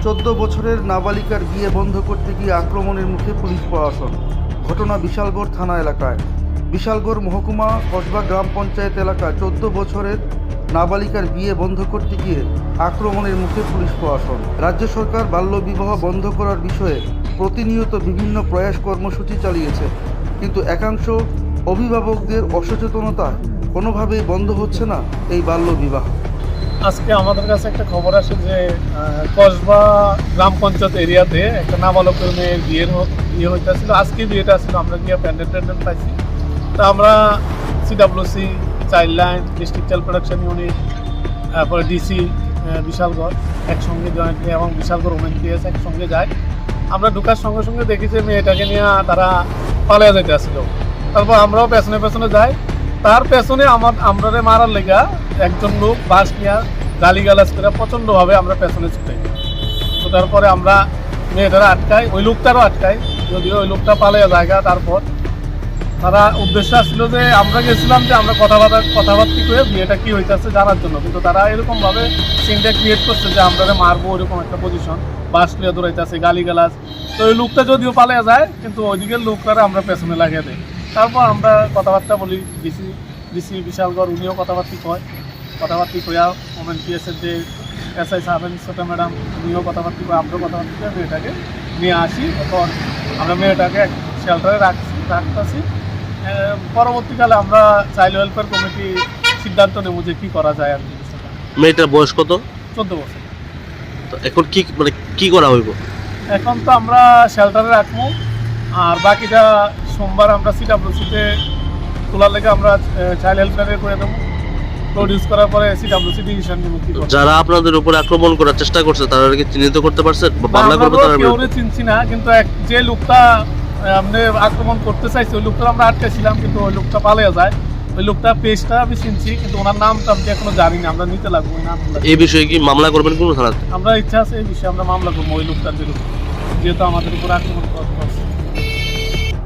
14 বছরের নাবালিকার বিয়ে বন্ধ করতে গিয়ে আক্রমণের মুখে পুলিশ প্রশাসন। ঘটনা বিশালগড় থানা এলাকায়। বিশালগড় মহকুমা কসবা গ্রাম পঞ্চায়েত এলাকায় 14 বছরের নাবালিকার বিয়ে বন্ধ করতে গিয়ে আক্রমণের মুখে পুলিশ প্রশাসন। রাজ্য সরকার বাল্যবিবাহ বন্ধ করার বিষয়ে প্রতিনিয়ত বিভিন্ন প্রয়াস কর্মসূচি চালিয়েছে, কিন্তু একাংশ অভিভাবকদের অসচেতনতায় কোনোভাবেই বন্ধ হচ্ছে না এই বাল্যবিবাহ। আজকে আমাদের কাছে একটা খবর আসে যে কসবা গ্রাম পঞ্চায়েত এরিয়াতে একটা নাবালকের মেয়ের বিয়ে হইতেছিল। আজকে বিয়েটা ছিল, আমরা গিয়ে প্যান্ডেল পাইছি। তো আমরা CWC, child line, district child protection unit, তারপরে ডিসি বিশালগড় একসঙ্গে জয়েন্টলি এবং বিশালগড় ওমেন পিএস একসঙ্গে যায়। আমরা ঢোকার সঙ্গে সঙ্গে দেখি যে মেয়েটাকে নিয়ে তারা পালিয়ে যেতে আসছিল। তারপর আমরাও পেছনে পেছনে যাই। তার পেছনে আমরা মারার লেগা একজন লোক বাস নিয়ে গালিগালাজ করে প্রচণ্ডভাবে আমরা পেছনে ছুটাই। তো তারপরে আমরা মেয়েটারা আটকাই, ওই লোকটারও আটকাই, যদিও ওই লোকটা পালিয়ে জায়গা। তারপর তারা উদ্দেশ্য আসছিল যে আমরা গেছিলাম যে আমরা কথাবার্তা করে বিয়েটা কি হইতেছে জানার জন্য, কিন্তু তারা এরকমভাবে সিনটা ক্রিয়েট করছে যে আমরা মারবো ওইরকম একটা পজিশন, বাস নিয়ে দৌড়াইতেছে, গালিগালাজ। তো ওই লোকটা যদিও পালিয়ে যায়, কিন্তু ওইদিকের লোকটারা আমরা পেছনে লাগিয়ে দেয়। তারপর আমরা কথাবার্তা বলি, ডিসি বিশালগড় উনিও কথাবার্তা কয়া ওমেন পিএসের যে এসআই সাহেব ছোটো ম্যাডাম উনিও কথাবার্তা কয়, আমরাও কথাবার্তা করে মেয়েটাকে নিয়ে আসি। এখন আমরা মেয়েটাকে শেল্টারে রাখতেছি। পরবর্তীকালে আমরা চাইল্ড ওয়েলফেয়ার কমিটি সিদ্ধান্ত নেব যে কী করা যায় আর কি। মেয়েটার বয়স কত? 14 বছর। তো এখন কি করা হইব? এখন তো আমরা শেল্টারে রাখবো, আর বাকিটা সোমবার আমরা সিডাব্লিউসিতে তোলার লেগে আমরা চাইল্ড হেল্পলাইনে করে দেবো। প্রডিউস করার পরে সিডাব্লিউসি ডিসিশন নেব কি করব। যারা আপনাদের উপর আক্রমণ করার চেষ্টা করছে তারা কি চিহ্নিত করতে পারছেন বা মামলা করবে তারা? আমরা চিনছি না, কিন্তু যে লোকটা আপনি আক্রমণ করতে চাইছে ওই লোকটা আমরা আটকেছিলাম, কিন্তু ওই লোকটা পালিয়ে যায়। ওই লোকটা পেজটা আমি চিনছি, কিন্তু ওনার নামটা আমি এখনো জানি না। আমরা নিতে লাগবো ওই নাম। এই বিষয়ে কি মামলা করবেন কোন থানাতে? আমরা ইচ্ছা আছে এই বিষয়ে আমরা মামলা করবো ওই লোকটার বিরুদ্ধে, যেহেতু আমাদের উপর আক্রমণ করে।